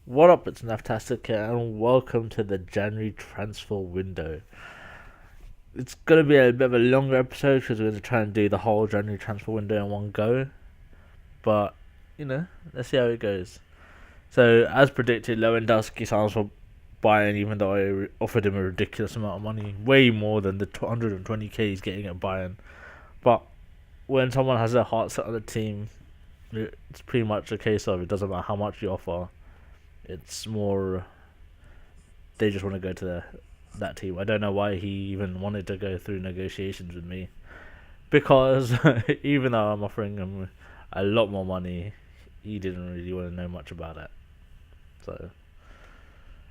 What up, it's Naftastic here, and welcome to the January transfer window. It's going to be a bit of a longer episode because we're going to try and do the whole January transfer window in one go. But, let's see how it goes. So, as predicted, Lewandowski signs for Bayern, even though I offered him a ridiculous amount of money, way more than the 120k he's getting at Bayern. But when someone has their heart set on the team, it's pretty much a case of it doesn't matter how much you offer. It's more they just want to go to that team. I don't know why he even wanted to go through negotiations with me, because even though I'm offering him a lot more money, he didn't really want to know much about it. So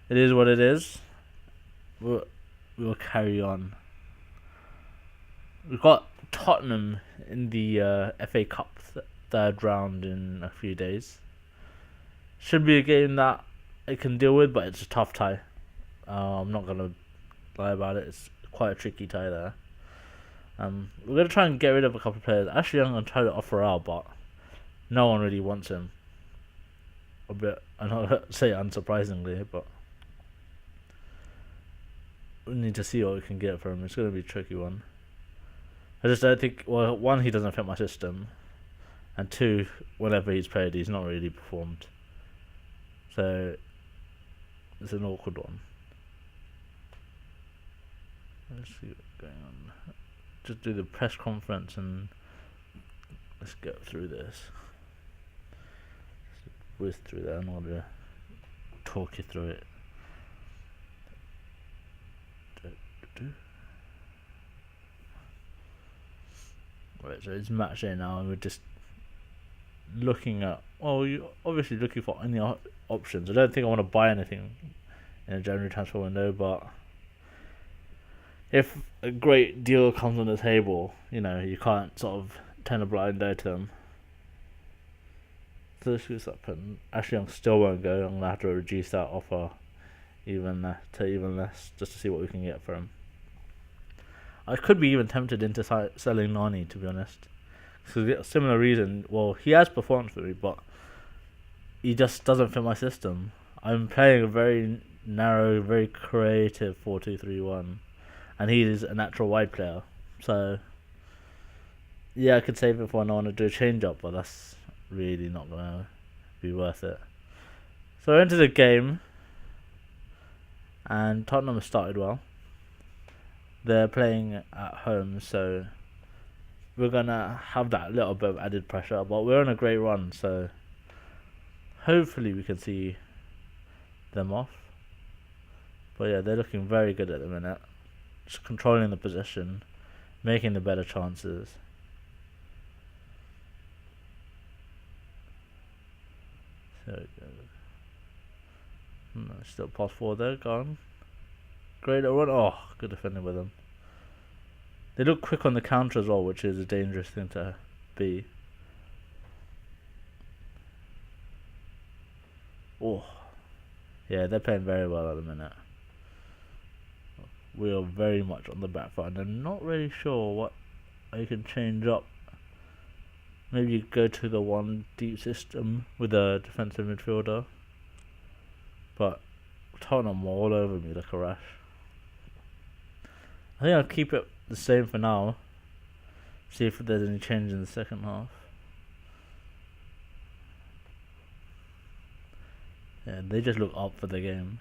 it is what it is. We'll carry on. We've got Tottenham in the FA Cup third round in a few days. Should be a game that I can deal with, but it's a tough tie. I'm not gonna lie about it. It's quite a tricky tie there. We're gonna try and get rid of a couple of players. Actually, I'm gonna try to offer out, but no one really wants him. A bit, I'm not gonna say unsurprisingly, but we need to see what we can get for him. It's gonna be a tricky one. I just don't think. Well, one, he doesn't fit my system, and two, whenever he's played, he's not really performed. So it's an awkward one. Let's see what's going on. Just do the press conference and let's get through this. Whiz through that. I'm not going to talk you through it. Right, so it's match day now, and we're just looking at. Well, you're obviously looking for any options. I don't think I want to buy anything in a January transfer window, but if a great deal comes on the table, you can't sort of turn a blind eye to them. So this goes up, and actually I still won't go. I'm gonna have to reduce that offer to even less, just to see what we can get for him. I could be even tempted into selling Nani, to be honest. So a similar reason. Well, he has performed for me, but he just doesn't fit my system. I'm playing a very narrow, very creative 4-2-3-1. And he is a natural wide player. So, yeah, I could save it for when I want to do a change-up, but that's really not going to be worth it. So I entered the game, and Tottenham has started well. They're playing at home, so we're going to have that little bit of added pressure, but we're on a great run, so hopefully we can see them off. But yeah, they're looking very good at the minute. Just controlling the possession, making the better chances. So still pass forward there, gone. Great run. Oh, good defending with them. They look quick on the counter as well, which is a dangerous thing to be. Oh, yeah, they're playing very well at the minute. We are very much on the back foot, and I'm not really sure what I can change up. Maybe go to the one deep system with a defensive midfielder. But Tottenham all over me like a rash. I think I'll keep it the same for now. See if there's any change in the second half. Yeah, they just look up for the game.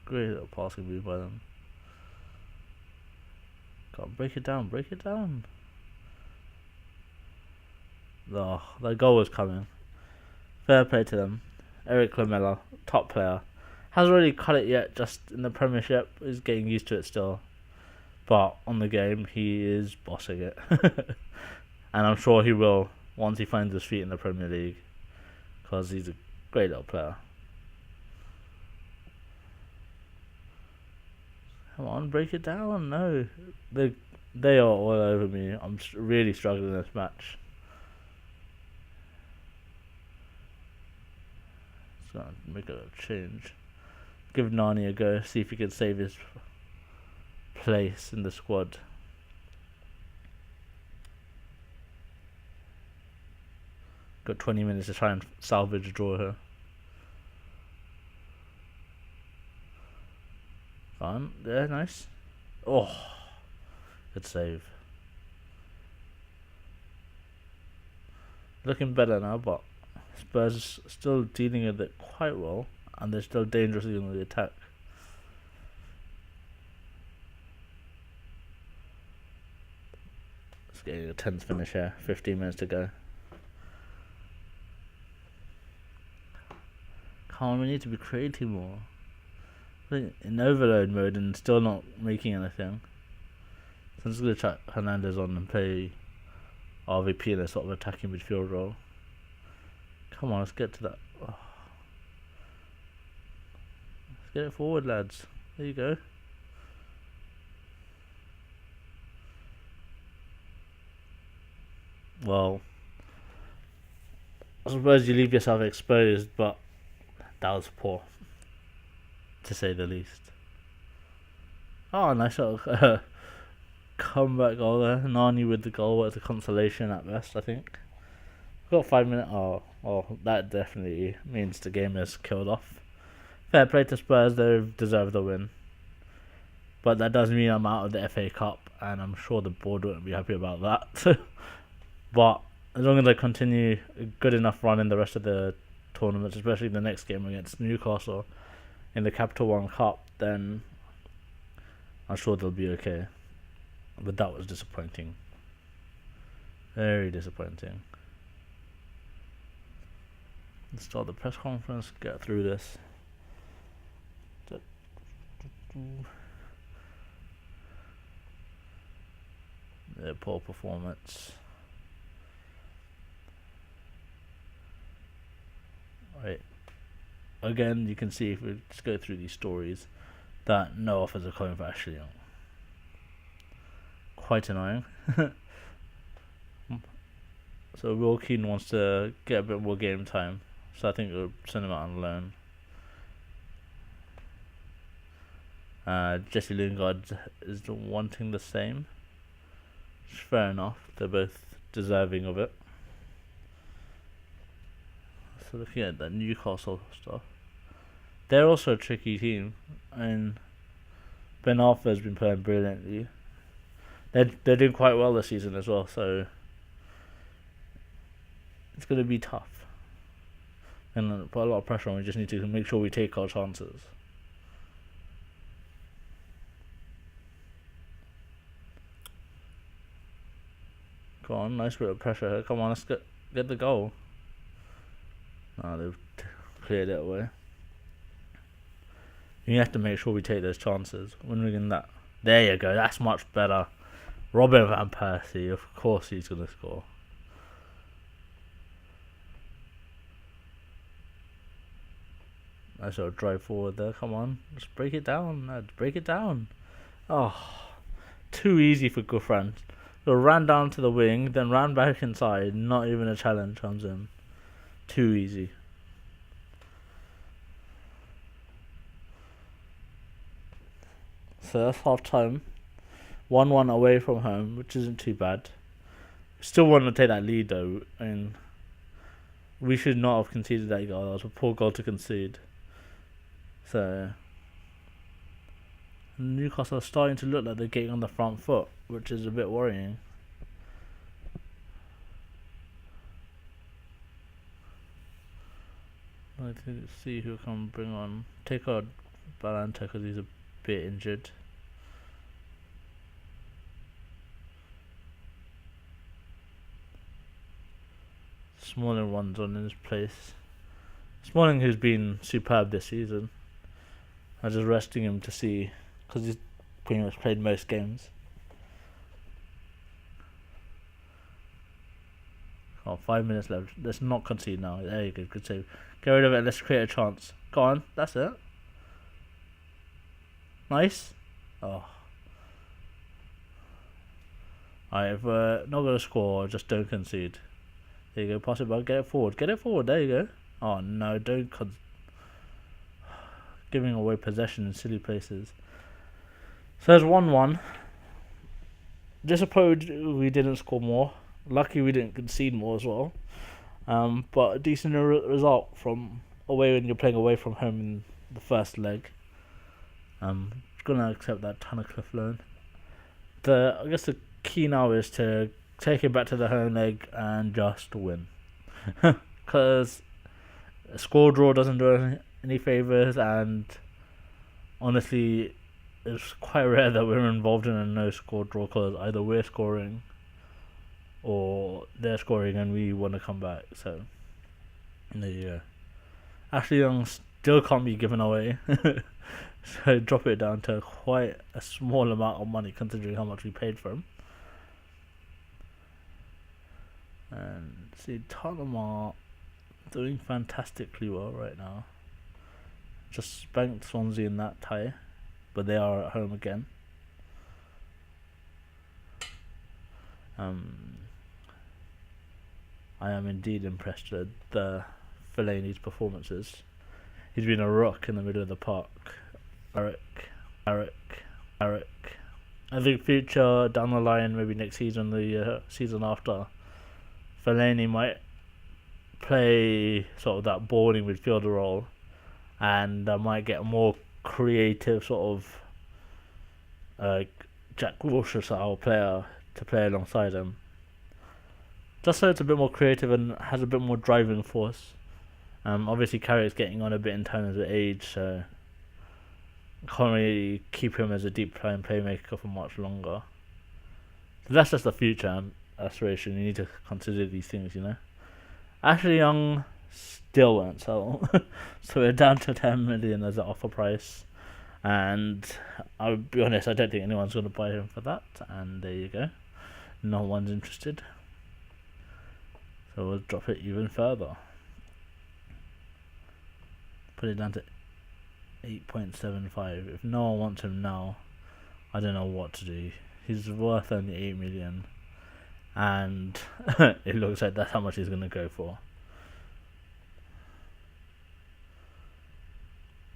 Great little passing move by them. God, break it down, break it down. Oh, the goal was coming. Fair play to them. Eric Lamela, top player. Hasn't really cut it yet, just in the Premiership. Is getting used to it still. But on the game, he is bossing it. And I'm sure he will once he finds his feet in the Premier League. Because he's a great little player. Come on, break it down. No. They are all over me. I'm really struggling in this match. So make a change. Give Nani a go. See if he can save his place in the squad. Got 20 minutes to try and salvage a draw here. On. Yeah, nice. Oh, good save. Looking better now, but Spurs still dealing with it quite well, and they're still dangerously on the attack. It's getting a tense finish here. 15 minutes to go. Come on, we need to be creating more. In overload mode and still not making anything. So I'm just going to chuck Hernandez on and play RVP in a sort of attacking midfield role. Come on, let's get to that. Oh. Let's get it forward, lads. There you go. Well, I suppose you leave yourself exposed, but that was poor, to say the least. Oh, nice little comeback goal there. Nani with the goal as a consolation at best, I think. Got 5 minutes. Oh, that definitely means the game is killed off. Fair play to Spurs, they've deserved the win. But that does mean I'm out of the FA Cup, and I'm sure the board wouldn't be happy about that. But as long as I continue a good enough run in the rest of the tournaments, especially the next game against Newcastle in the Capital One Cup, then I'm sure they'll be okay. But that was disappointing. Very disappointing. Let's start the press conference, get through this. Their poor performance. Right. Again, you can see if we just go through these stories that no offers are coming for Ashley Young. Quite annoying. So Will Keane wants to get a bit more game time, so I think we'll send him out on loan. Jesse Lingard is wanting the same. Fair enough, they're both deserving of it. So looking at that Newcastle stuff, they're also a tricky team, and Ben Arthur has been playing brilliantly. They're doing quite well this season as well, so it's going to be tough. And put a lot of pressure on. We just need to make sure we take our chances. Come on, nice bit of pressure here. Come on, let's get the goal. No, they've cleared it away. You have to make sure we take those chances. When we're in that, there you go. That's much better. Robin van Persie, of course he's gonna score. Nice little drive forward there. Come on, let's break it down. Lads. Break it down. Oh, too easy for Gouffran. So ran down to the wing, then ran back inside. Not even a challenge comes in. Too easy. So that's half time. 1-1 away from home, which isn't too bad. Still want to take that lead though, and we should not have conceded that goal. That was a poor goal to concede. So Newcastle are starting to look like they're getting on the front foot, which is a bit worrying. I think see who can bring on. Take out Balanta because he's a bit injured. Smalling runs on in his place. Smalling, who's been superb this season. I'm just resting him to see, because he's pretty much played most games. Oh, 5 minutes left. Let's not concede now. There you go. Good save. Get rid of it. Let's create a chance. Go on. That's it. Nice. Oh. Alright, if we're not going to score, just don't concede. There you go. Pass it back. Get it forward. Get it forward. There you go. Oh, no. Don't giving away possession in silly places. So there's 1-1. Disappointed we didn't score more. Lucky we didn't concede more as well. But a decent result from away when you're playing away from home in the first leg. Gonna accept that Tunnicliffe loan. I guess the key now is to take it back to the home leg and just win, because a score draw doesn't do any favors, and honestly, it's quite rare that we're involved in a no score draw because either we're scoring or they're scoring and we want to come back. So there you go. Ashley Young still can't be given away. So drop it down to quite a small amount of money considering how much we paid for him. And see, Tottenham are doing fantastically well right now. Just spanked Swansea in that tie, but they are at home again. I am indeed impressed with Fellaini's performances. He's been a rock in the middle of the park. Eric. I think future down the line, maybe next season, the season after, Fellaini might play sort of that balling midfielder role, and might get a more creative sort of Jack Wilshere style player to play alongside him. Just so it's a bit more creative and has a bit more driving force. Obviously Carrick's getting on a bit in terms of age, so can't really keep him as a deep playing playmaker for much longer. So that's just the future aspiration. You need to consider these things, you know. Ashley Young still won't sell, so we're down to 10 million as an offer price, and I'll be honest, I don't think anyone's going to buy him for that, and there you go, no one's interested, so we'll drop it even further, put it down to 8.75. If no one wants him now, I don't know what to do. He's worth only 8 million, and it looks like that's how much he's going to go for.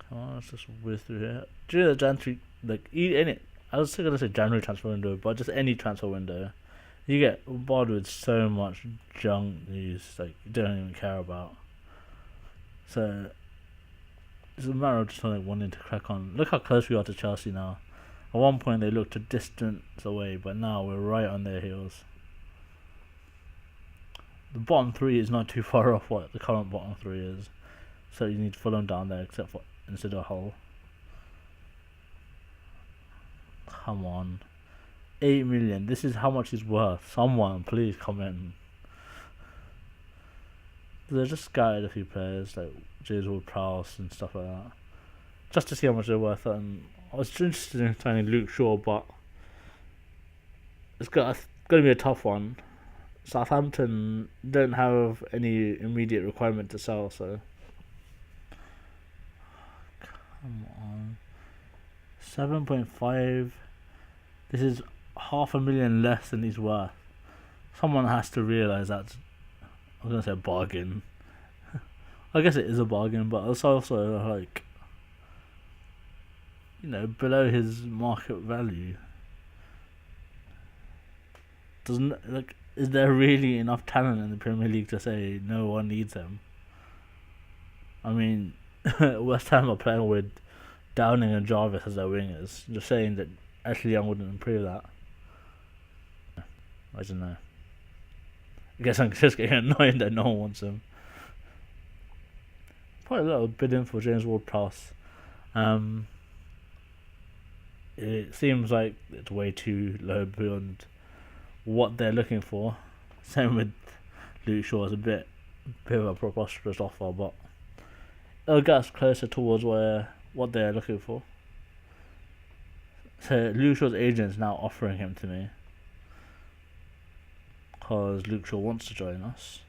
Come on, let's just whiz through here. During the January, I was still going to say January transfer window, but just any transfer window, you get bombarded with so much junk news like you don't even care about. So it's a matter of just wanting to crack on. Look how close we are to Chelsea now. At one point they looked a distance away, but now we're right on their heels. The bottom three is not too far off what the current bottom three is, so you need Fulham down there, except for instead of Hull. Come on, 8 million. This is how much he's worth. Someone, please comment. They just scattered a few players like James Ward-Prowse and stuff like that, just to see how much they're worth. And I was interested in signing Luke Shaw, but it's going to be a tough one. Southampton don't have any immediate requirement to sell, so come on. 7.5. This is $500,000 less than he's worth. Someone has to realise that. I was gonna say a bargain. I guess it is a bargain, but it's also like, below his market value. Is there really enough talent in the Premier League to say no one needs him? I mean, West Ham are playing with Downing and Jarvis as their wingers. Just saying that Ashley Young wouldn't improve that. I don't know. I guess I'm just getting annoyed that no one wants him. Quite a little bidding for James Ward-Prowse. It seems like it's way too low beyond what they're looking for. Same with Luke Shaw, is a bit of a preposterous offer, but it'll get us closer towards what they're looking for. So Luke Shaw's agent's now offering him to me, because Luke Shaw wants to join us.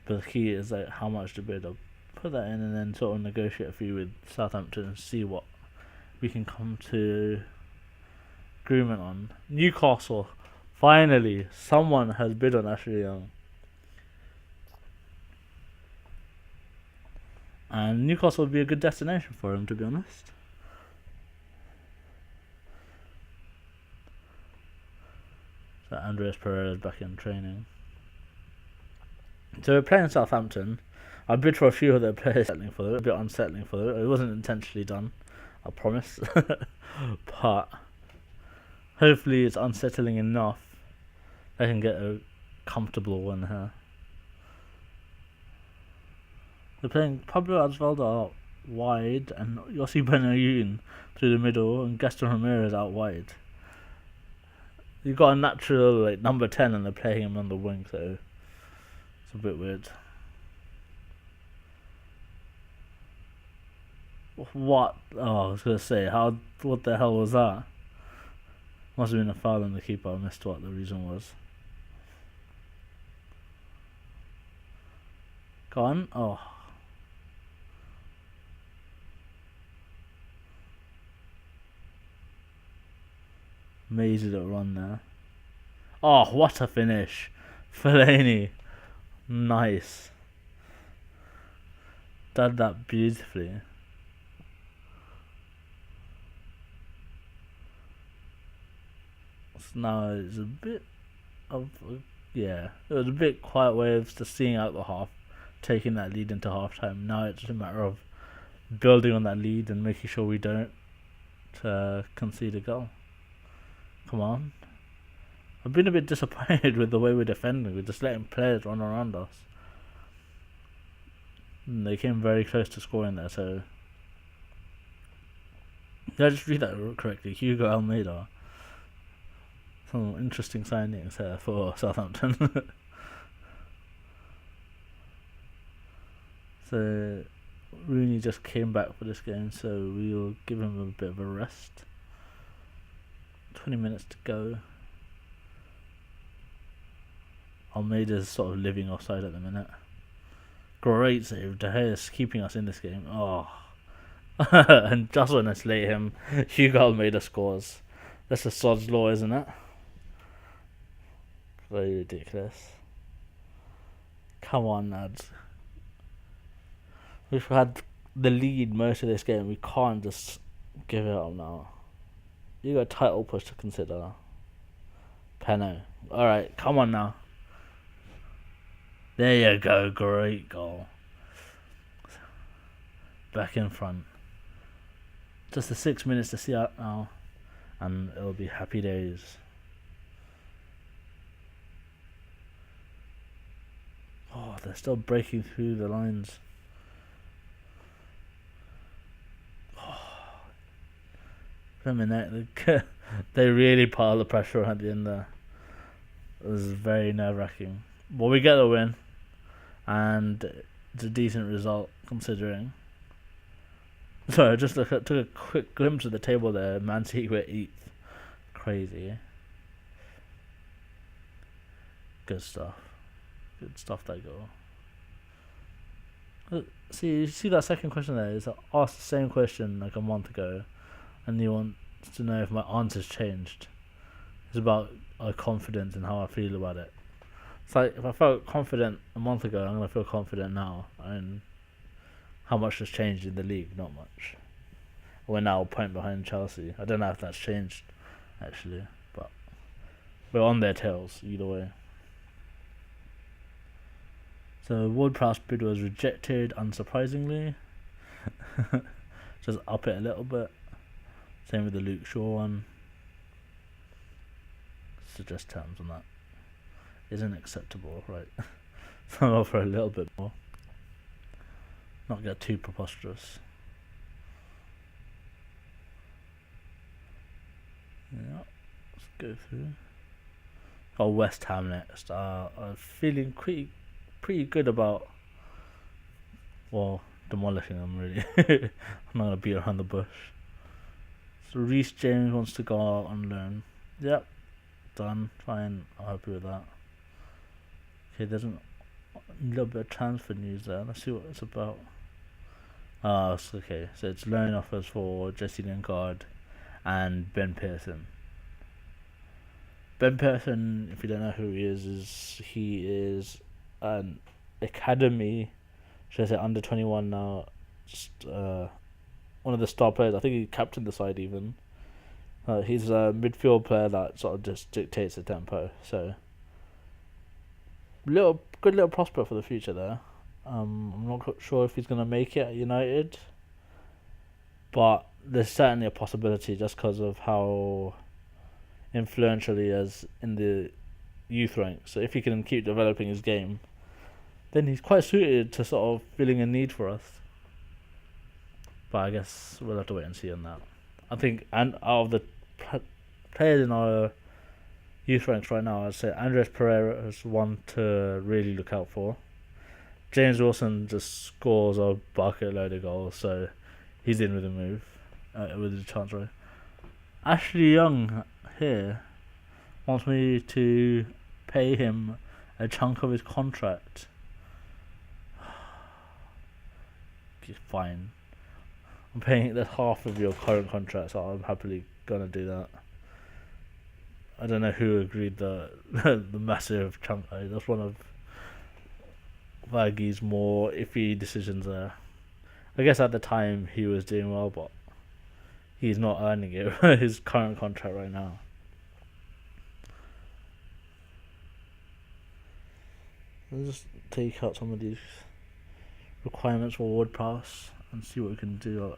But the key is how much to bid. I'll put that in and then sort of negotiate a fee with Southampton and see what we can come to agreement on. Newcastle, finally, someone has bid on Ashley Young. And Newcastle would be a good destination for him, to be honest. So Andreas Pereira is back in training. So we're playing Southampton. I bid for a few of their players, settling for it, a bit unsettling for it. It wasn't intentionally done, I promise. But hopefully it's unsettling enough I can get a comfortable one here. They're playing Pablo Asvaldo out wide and Yossi Benayoun through the middle and Gaston Ramirez out wide. You've got a natural number 10 and they're playing him on the wing, so it's a bit weird. What? Oh, I was going to say, what the hell was that? Must have been a foul on the keeper. I missed what the reason was. Go on. Oh. Amazing little run there. Oh, what a finish. Fellaini. Nice. Did that beautifully. So now it's a bit of... Yeah, it was a bit quiet way of just seeing out the half, taking that lead into half time. Now it's a matter of building on that lead and making sure we don't concede a goal. Come on. I've been a bit disappointed with the way we're defending. We're just letting players run around us. And they came very close to scoring there, so... Did I just read that correctly? Hugo Almeida. Some interesting signings here for Southampton. So, Rooney just came back for this game, so we'll give him a bit of a rest. 20 minutes to go. Almeida's sort of living offside at the minute. Great save. De Gea's keeping us in this game. Oh. And just when I slate him, Hugo Almeida scores. That's a sod's law, isn't it? Very ridiculous. Come on, lads. We've had the lead most of this game. We can't just give it up now. You got a title push to consider. Peno. Alright, come on now. There you go. Great goal. Back in front. Just the 6 minutes to see out now. And it'll be happy days. Oh, they're still breaking through the lines. For a minute, they really pile the pressure on at the end there. It was very nerve-wracking. But we get the win, and it's a decent result considering. So I just took a quick glimpse of the table there. Man City were 8th. Crazy. Good stuff. Good stuff, that goal. See that second question there? Is I asked the same question like a month ago, and he wants to know if my answer's changed. It's about confidence and how I feel about it. It's like if I felt confident a month ago, I'm gonna feel confident now. And how much has changed in the league? Not much. We're now a point behind Chelsea. I don't know if that's changed actually, but we're on their tails either way. So Ward-Prowse bid was rejected, unsurprisingly. Just up it a little bit. Same with the Luke Shaw one. Suggest terms on that. Isn't acceptable, right? So I'll offer a little bit more. Not get too preposterous. Yeah, let's go through. Oh, West Ham next. I'm feeling pretty good about, well, demolishing them really. I'm not gonna beat around the bush. So Reece James wants to go out on loan. Yep, done. Fine, I'm happy with that. Okay, there's a little bit of transfer news there. Let's see what it's about. Okay. So it's loan offers for Jesse Lingard and Ben Pearson. Ben Pearson, if you don't know who he is an academy, should I say under 21 now, just one of the star players. I think he captained the side even. He's a midfield player that sort of just dictates the tempo. So little good little prospect for the future there. I'm not sure if he's going to make it at United, but there's certainly a possibility just because of how influential he is in the youth ranks. So if he can keep developing his game, then he's quite suited to sort of filling a need for us. But I guess we'll have to wait and see on that. I think, and out of the players in our youth ranks right now, I'd say Andres Pereira is one to really look out for. James Wilson just scores a bucket load of goals, so he's in with a move, with a chance, right? Ashley Young here wants me to pay him a chunk of his contract. Fine. I'm paying the half of your current contract, so I'm happily gonna do that. I don't know who agreed the the massive chunk. That's one of Vaggy's more iffy decisions there. I guess at the time he was doing well, but he's not earning it his current contract right now. Let's just take out some of these requirements for Ward Pass and see what we can do.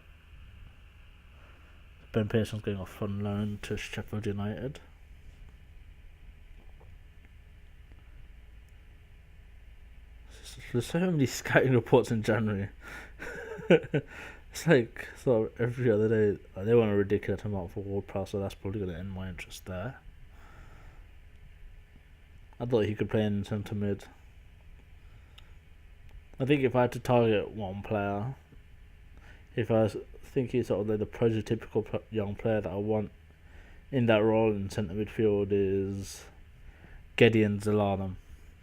Ben Pearson's going off on loan to Sheffield United. There's so many scouting reports in January. It's like sort of every other day. They want a ridiculous amount for Ward Prowse, so that's probably going to end my interest there. I thought he could play in centre mid. I think if I had to target one player, if I think he's sort of like the prototypical young player that I want in that role in centre midfield, is Gideon Zelalem.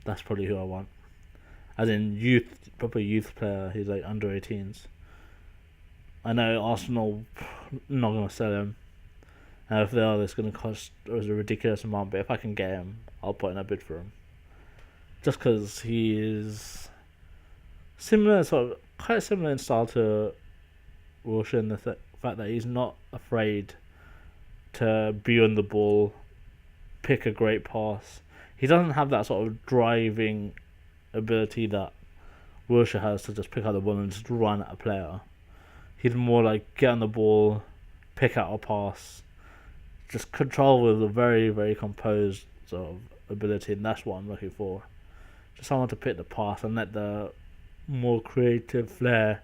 That's probably who I want. As in youth, proper youth player. He's like under 18s. I know Arsenal not going to sell him. And if they are, it's going to cost a ridiculous amount. But if I can get him, I'll put in a bid for him. Just because he is similar, sort of quite similar in style to Wilshere, in the fact that he's not afraid to be on the ball, pick a great pass. He doesn't have that sort of driving ability that Wilshere has to just pick out the ball and just run at a player. He's more like get on the ball, pick out a pass, just control with a very, very composed sort of ability, and that's what I'm looking for. Just someone to pick the pass and let the more creative flair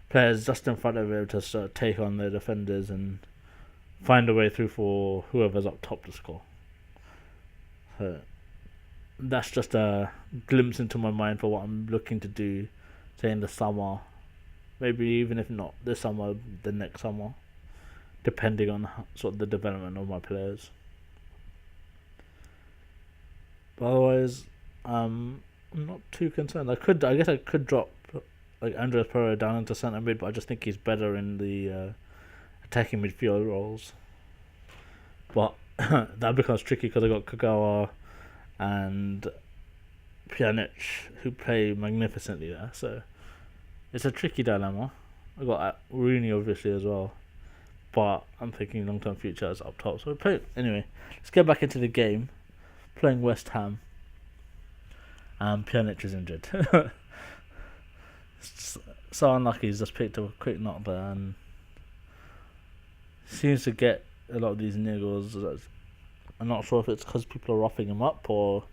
players just in front of him to sort of take on the defenders and find a way through for whoever's up top to score. So that's just a glimpse into my mind for what I'm looking to do, say in the summer, maybe even if not this summer, the next summer, depending on sort of the development of my players. But otherwise, I'm not too concerned. I guess I could drop like Andres Pereira down into centre mid, but I just think he's better in the attacking midfield roles. But that becomes tricky because I got Kagawa and Pjanic, who play magnificently there, so it's a tricky dilemma. I got Rooney obviously as well, but I'm thinking long-term future as up top. So anyway, let's get back into the game. Playing West Ham, and Pjanic is injured. So unlucky. He's just picked up a quick knock there and seems to get a lot of these niggles. I'm not sure if it's because people are roughing him up or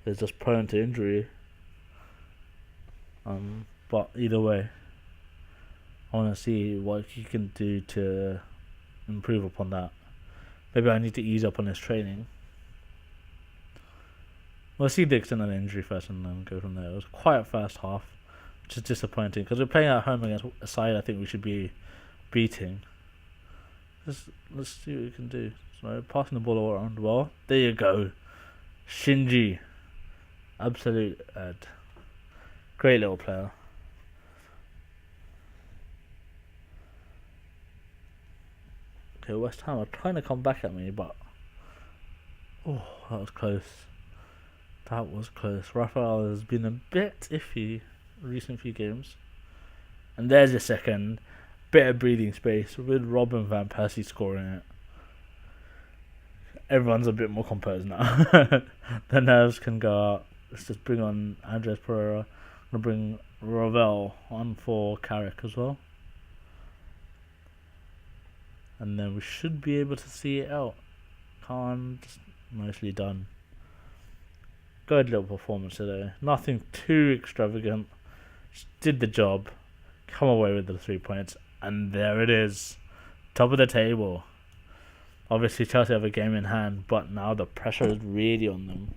he's just prone to injury. But either way, I want to see what he can do to improve upon that. Maybe I need to ease up on his training. We'll see the extent of the injury first and then go from there. It was a quiet first half, which is disappointing because we're playing at home against a side I think we should be beating. Let's see what we can do. So passing the ball all around well. There you go. Shinji. Absolute Ed. Great little player. Okay, West Ham are trying to come back at me, but oh, that was close. That was close. Raphael has been a bit iffy recent few games. And there's your second. Bit of breathing space with Robin Van Persie scoring it. Everyone's a bit more composed now. The nerves can go out. let's just bring on Andres Pereira. I'm going to bring Ravel on for Carrick as well. And then we should be able to see it out. Khan, just nicely done. Good little performance today. Nothing too extravagant. Just did the job. Come away with the 3 points. And there it is. Top of the table. Obviously Chelsea have a game in hand, but now the pressure is really on them.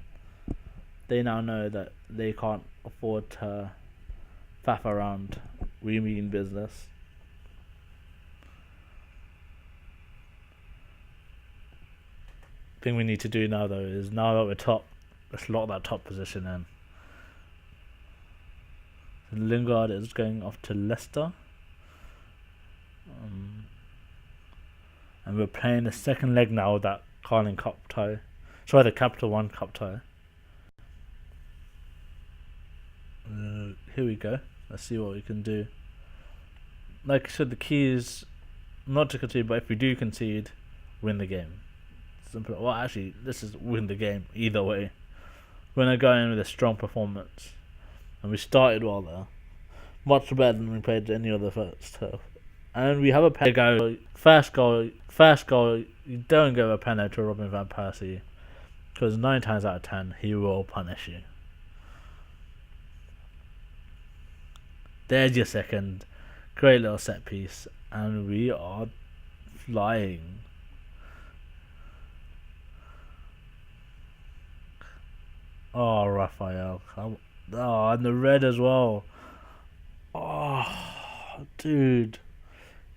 They now know that they can't afford to faff around. We mean business. Thing we need to do now though is, now that we're top, let's lock that top position in. Lingard is going off to Leicester. And we're playing the second leg now of that Carling Cup tie. Sorry, the Capital One Cup tie. Here we go. Let's see what we can do. Like I said, the key is not to concede, but if we do concede, win the game. Simple. Well, actually, this is win the game either way. We're going to go in with a strong performance. And we started well there. Much better than we played any other first half. And we have a penalty. First goal, you don't give a penalty to Robin van Persie. Because 9 times out of 10, he will punish you. There's your second. Great little set piece. And we are flying. Oh, Raphael. Oh, and the red as well. Oh, dude.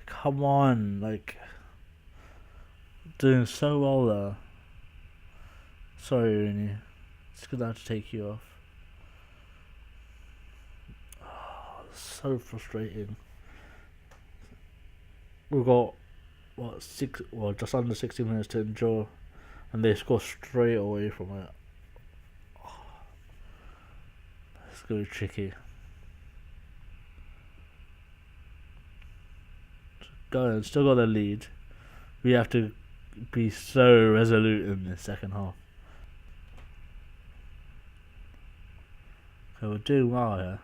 Come on. Like, doing so well there. Sorry, Rooney. It's going to have to take you off. Oh, so frustrating. We've got, just under 60 minutes to endure. And they score straight away from it. It's going to be tricky. Still got the lead. We have to be so resolute in the second half. Okay, we're doing well here.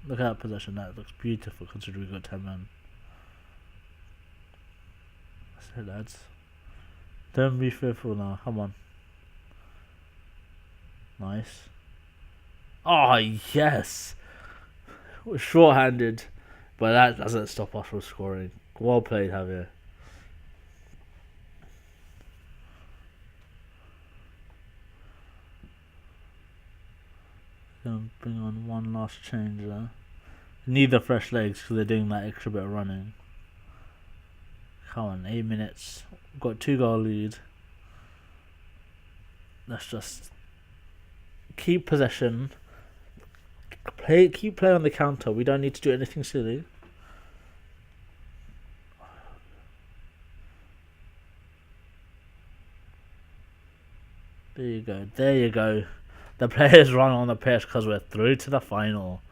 Look at that possession. That looks beautiful considering we've got 10 men. That's it, lads. Don't be fearful now. Come on. Nice. Oh, yes! We're short-handed, but that doesn't stop us from scoring. Well played, Javier. Gonna bring on one last change there. Need the fresh legs because they're doing that extra bit of running. Come on, 8 minutes. We've got 2-goal lead. Let's just keep possession. Keep playing on the counter. We don't need to do anything silly. There you go. There you go. The players run on the pitch because we're through to the final.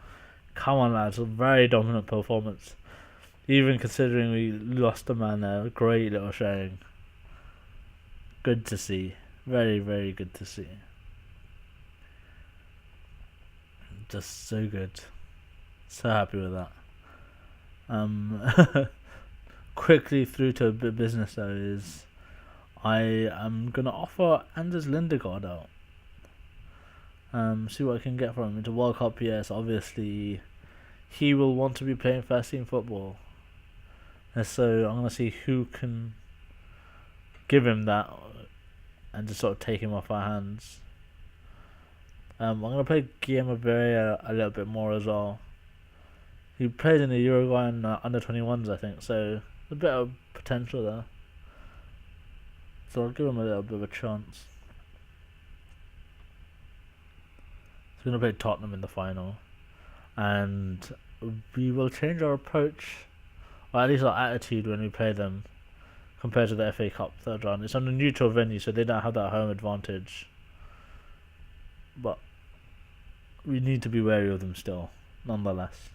Come on, lads. A very dominant performance. Even considering we lost a man there. Great little showing. Good to see. Very, very good to see. Just so good. So happy with that. Quickly through to a bit of business though is I am gonna offer Anders Lindegaard out. See what I can get from him. Into World Cup, yes, obviously he will want to be playing first team football. And so I'm gonna see who can give him that and just sort of take him off our hands. I'm going to play Guillermo Berea a little bit more as well. He played in the Uruguayan under 21s, I think, so a bit of potential there. So I'll give him a little bit of a chance. He's going to play Tottenham in the final. And we will change our approach, or at least our attitude when we play them, compared to the FA Cup third round. It's on a neutral venue, so they don't have that home advantage. But we need to be wary of them still, nonetheless.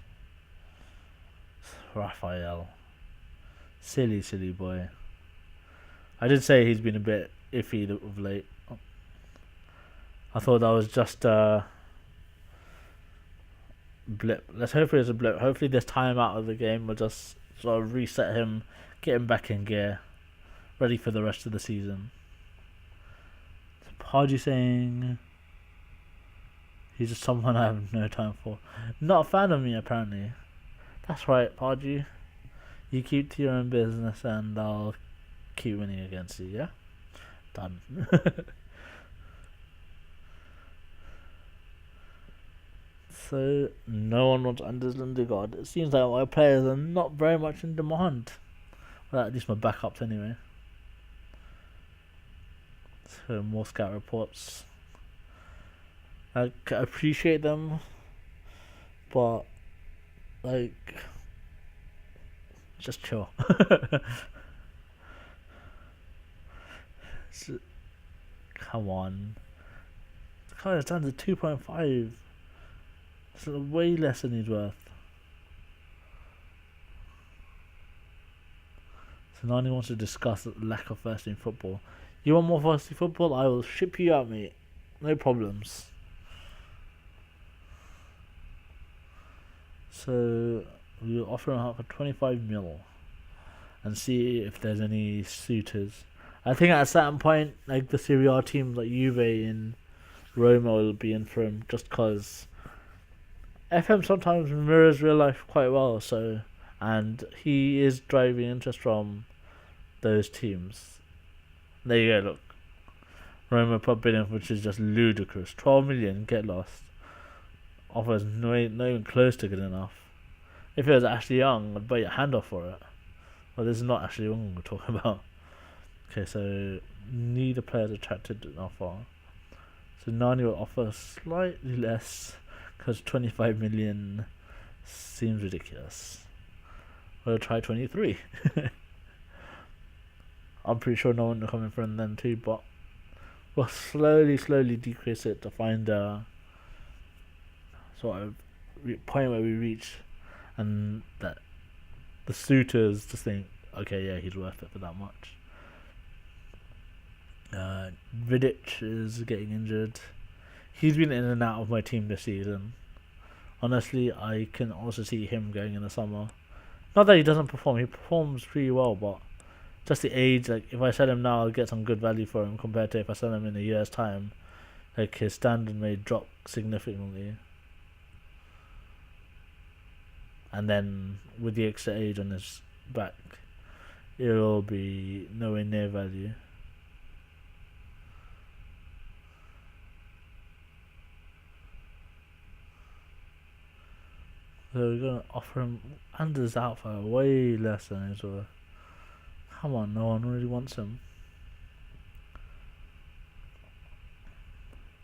Raphael. Silly, silly boy. I did say he's been a bit iffy of late. I thought that was just blip. Let's hope it's a blip. Hopefully this time out of the game will just sort of reset him, get him back in gear, ready for the rest of the season. Pardew saying he's just someone I have no time for. Not a fan of me apparently. That's right, Pardew. You keep to your own business and I'll keep winning against you, yeah? Done. So, no one wants Anders Lindegaard. It seems like my players are not very much in demand. Well, at least my backups anyway. So, more scout reports. I appreciate them, but, like, just chill. So, come on. The car stands at 2.5. It's way less than he's worth. So Nani wants to discuss the lack of first team football. You want more first team football? I will ship you out, mate. No problems. So we'll offer him out for 25 mil and see if there's any suitors. I think at a certain point, like the Serie A teams like Juve and Roma will be in for him just because FM sometimes mirrors real life quite well, so and he is driving interest from those teams. There you go, look. Roma put bidding, which is just ludicrous. 12 million, get lost. Offers not even close to good enough. If it was Ashley Young, I'd buy your hand off for it. Well, this is not Ashley Young we're talking about. Okay, so neither player is attracted enough far. So Nani will offer slightly less because 25 million seems ridiculous. We'll try 23. I'm pretty sure no one will come in for them too, but we'll slowly decrease it to find a sort of point where we reach and that the suitors just think, okay, yeah, he's worth it for that much. Vidic is getting injured. He's been in and out of my team this season. Honestly, I can also see him going in the summer. Not that he doesn't perform, he performs pretty well, but just the age, like if I sell him now I'll get some good value for him compared to if I sell him in a year's time. Like his standard may drop significantly. And then with the extra age on his back, it will be nowhere near value. So we're gonna offer him Anders out for way less than his worth. Come on, no one really wants him.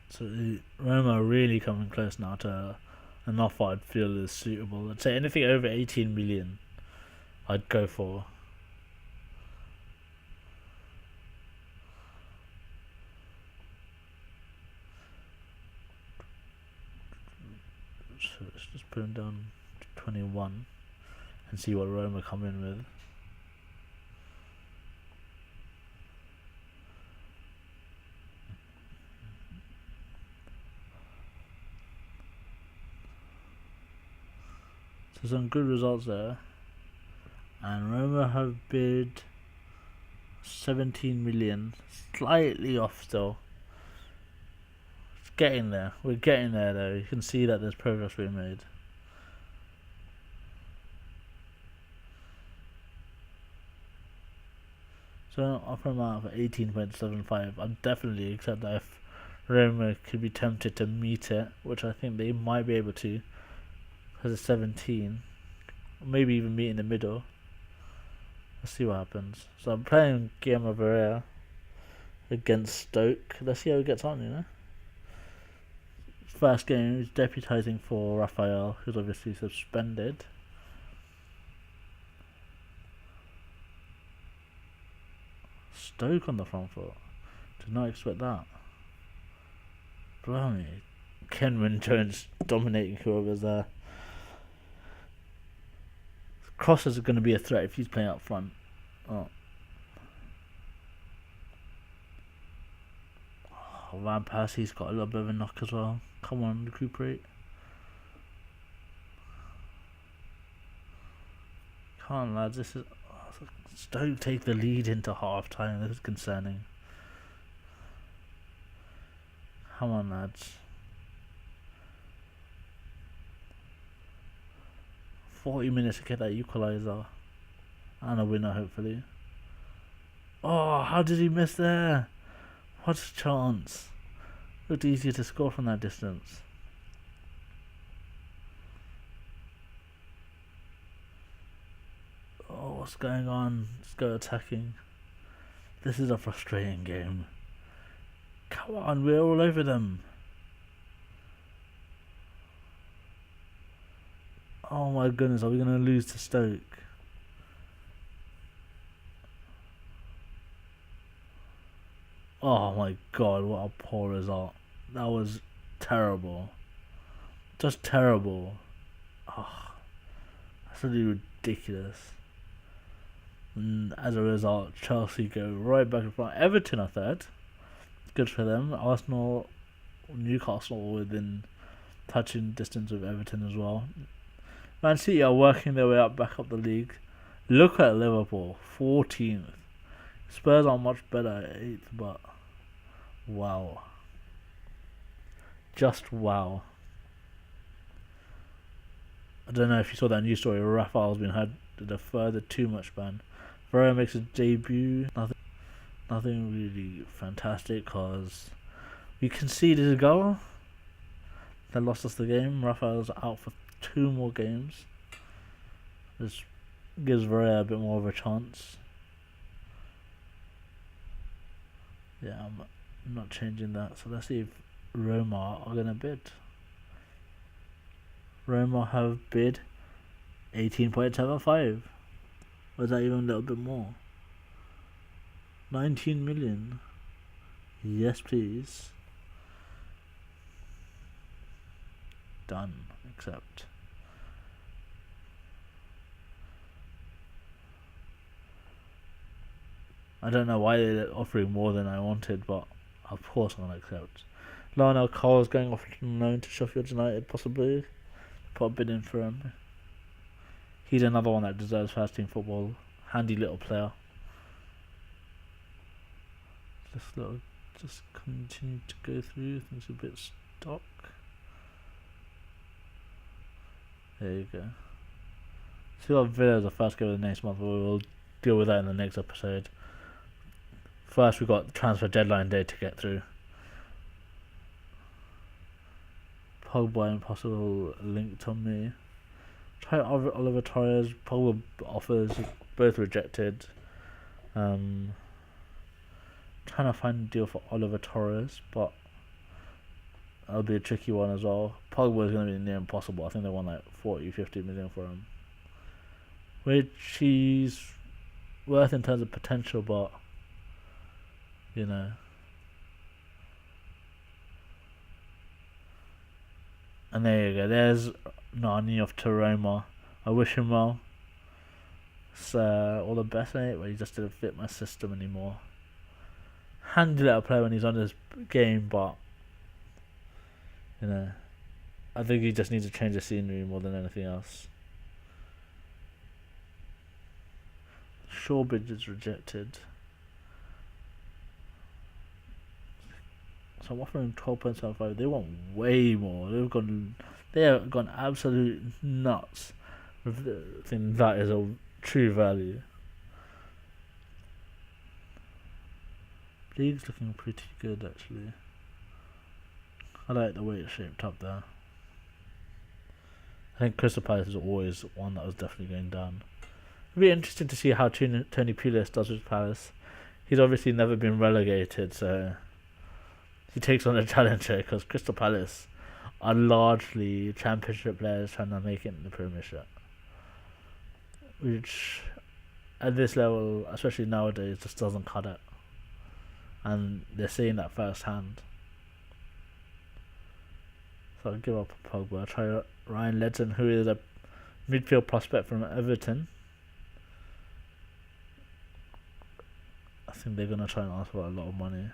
So Roma are really coming close now to an offer I'd feel is suitable. I'd say anything over 18 million I'd go for. So let's just put him down to 21 and see what Roma come in with. So some good results there. And Roma have bid 17 million. Slightly off still. It's getting there. We're getting there though. You can see that there's progress being made. So I'll offer him out for 18.75. I'd definitely accept that if Roma could be tempted to meet it, which I think they might be able to. Because it's 17. Maybe even meet in the middle. Let's see what happens. So I'm playing Guillermo Barrea against Stoke. Let's see how he gets on, you know. First game, he's deputising for Raphael, who's obviously suspended. Stoke on the front foot. Did not expect that. Blimey. Kenwin Jones dominating whoever's there. Crosses are going to be a threat if he's playing up front. Oh, Van Persie's got a little bit of a knock as well. Come on, recuperate. Come on, lads. This is. Don't take the lead into half time. This is concerning. Come on, lads. 40 minutes to get that equaliser. And a winner, hopefully. Oh, how did he miss there? What a chance. Looked easier to score from that distance. Oh, what's going on? Let's go attacking. This is a frustrating game. Come on, we're all over them. Oh my goodness, are we going to lose to Stoke? Oh my god, what a poor result. That was terrible. Just terrible. Oh, absolutely ridiculous. And as a result, Chelsea go right back in front. Everton are third. Good for them. Arsenal, Newcastle within touching distance of Everton as well. Man City are working their way back up the league. Look at Liverpool, 14th. Spurs are much better at 8th, but wow. Just wow. I don't know if you saw that news story. Rafael's been had a further too much ban. Varane makes his debut. Nothing really fantastic because we conceded a goal. That lost us the game. Rafael's out for 2 more games. This gives Varane a bit more of a chance. Yeah, I'm not changing that. So let's see if Roma are going to bid. Roma have bid 18.75. Or is that even a little bit more? 19 million. Yes, please. Done. Accept. I don't know why they're offering more than I wanted, but of course I'm going to accept. Lionel Cole's going off on loan to Sheffield United, possibly. Put a bid in for him. He's another one that deserves first team football. Handy little player. Just continue to go through. Things a bit stuck. There you go. So we got Villa as the first game of the next month, but we'll deal with that in the next episode. First, we got transfer deadline day to get through. Pogba impossible link to me. Try Oliver Torres. Pogba offers both rejected. Trying to find a deal for Oliver Torres, but that'll be a tricky one as well. Pogba is going to be near impossible. I think they want like 40-50 million for him, which he's worth in terms of potential, but you know. And there you go. There's Nani off to Roma. I wish him well. It's all the best, mate. But he just didn't fit my system anymore. Handy little player when he's on his game, but you know, I think he just needs to change the scenery more than anything else. Shawbridge is rejected. So I'm offering 12.75. They want way more. They have gone absolute nuts. I think that is a true value. League's looking pretty good actually. I like the way it's shaped up there. I think Crystal Palace is always one that was definitely going down. It'll be interesting to see how Tony Pulis does with Palace. He's obviously never been relegated, so he takes on a challenger because Crystal Palace are largely championship players trying to make it in the Premiership, which at this level, especially nowadays, just doesn't cut it. And they're seeing that firsthand. So I'll give up Pogba. I'll try Ryan Ledson, who is a midfield prospect from Everton. I think they're going to try and ask for a lot of money.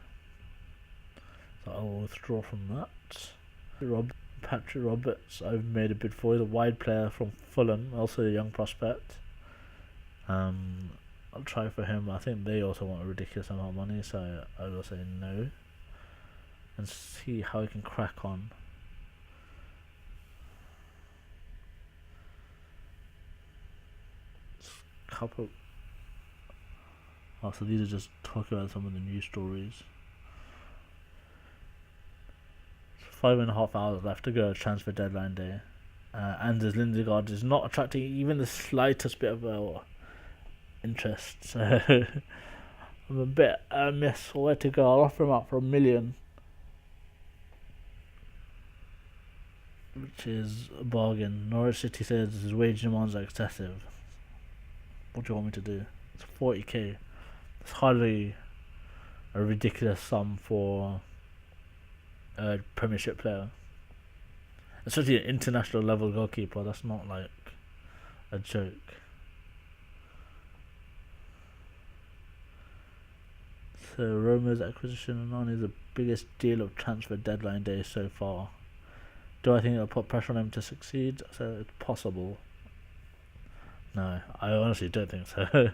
So I'll withdraw from that. Patrick Roberts, I've made a bid for. He's a wide player from Fulham, also a young prospect. I'll try for him. I think they also want a ridiculous amount of money, so I will say no and see how he can crack on. Couple. Oh, so these are just talking about some of the news stories. 5.5 hours left to go. Transfer deadline day. Anders Lindegaard is not attracting even the slightest bit of interest. So I'm a bit miss where to go. I'll offer him up for $1 million, which is a bargain. Norwich City says his wage demands are excessive. What do you want me to do? It's 40k. It's hardly a ridiculous sum for a Premiership player. Especially an international level goalkeeper. That's not like a joke. So Roma's acquisition on is the biggest deal of transfer deadline day so far. Do I think it'll put pressure on him to succeed? So it's possible. No, I honestly don't think so.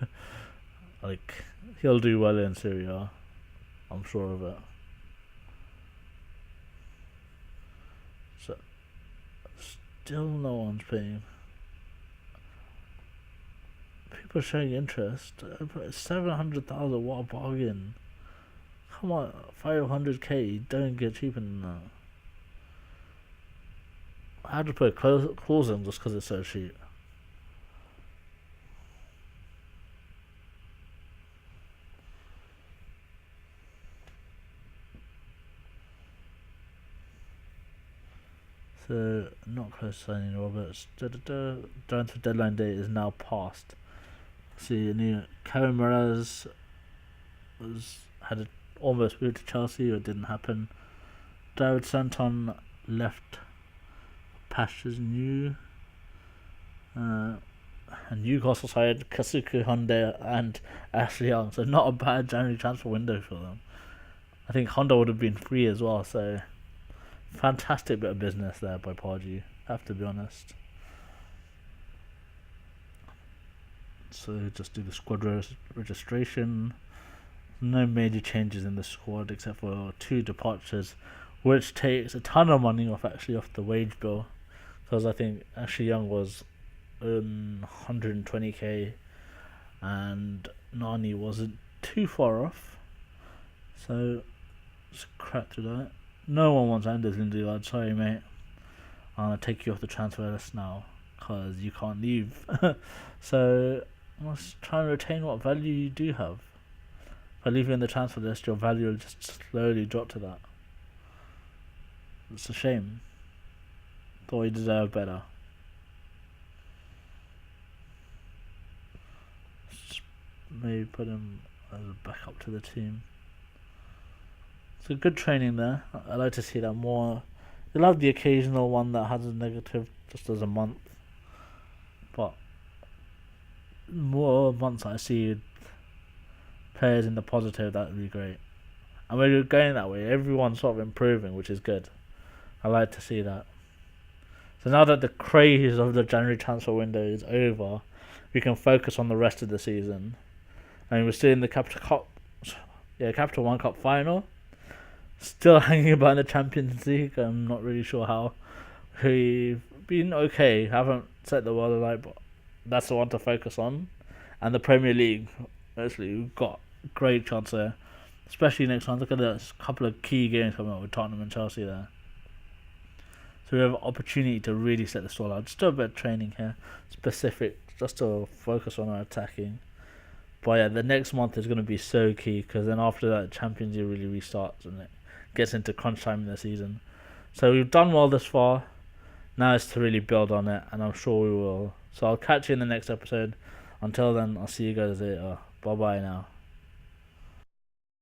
Like, he'll do well in Serie A. I'm sure of it. So, still no one's paying. People are showing interest. 700,000, what a bargain. Come on, 500k, you don't get cheaper than that. I had to put a clause in just because it's so cheap. So, not close to signing Roberts. Transfer deadline date is now passed. See, Karen Mraz had a almost moved to Chelsea, it didn't happen. David Santon left Pastures New. And Newcastle side Kasuku Honda and Ashley Young, so not a bad January transfer window for them. I think Honda would have been free as well, so fantastic bit of business there by Pardew, have to be honest. So just do the squad registration. No major changes in the squad except for 2 departures, which takes a ton of money off the wage bill, because I think Ashley Young was 120k and Nani wasn't too far off, so just crack through that. No one wants Anders Lindegaard, sorry mate, I'm going to take you off the transfer list now because you can't leave. So let's try and retain what value you do have. If I leave you in the transfer list, your value will just slowly drop to that. It's a shame. Thought you deserve better. Just maybe put him as a backup to the team. So good training there. I like to see that more. You'll have the occasional one that has a negative just as a month, but more months I see players in the positive, that would be great. And we're going that way. Everyone's sort of improving, which is good. I like to see that. So now that the craze of the January transfer window is over, we can focus on the rest of the season. I mean, we're still in the Capital One Cup final. Still hanging about in the Champions League. I'm not really sure how. We've been okay. Haven't set the world alight, but that's the one to focus on. And the Premier League, actually, we've got a great chance there. Especially next time. Look at this couple of key games coming up with Tottenham and Chelsea there. So we have an opportunity to really set the stall out. Just do a bit of training here. Specific, just to focus on our attacking. But yeah, the next month is going to be so key, because then after that, Champions League really restarts and it gets into crunch time in the season. So we've done well this far. Now it's to really build on it, and I'm sure we will. So I'll catch you in the next episode. Until then, I'll see you guys later. Bye bye now.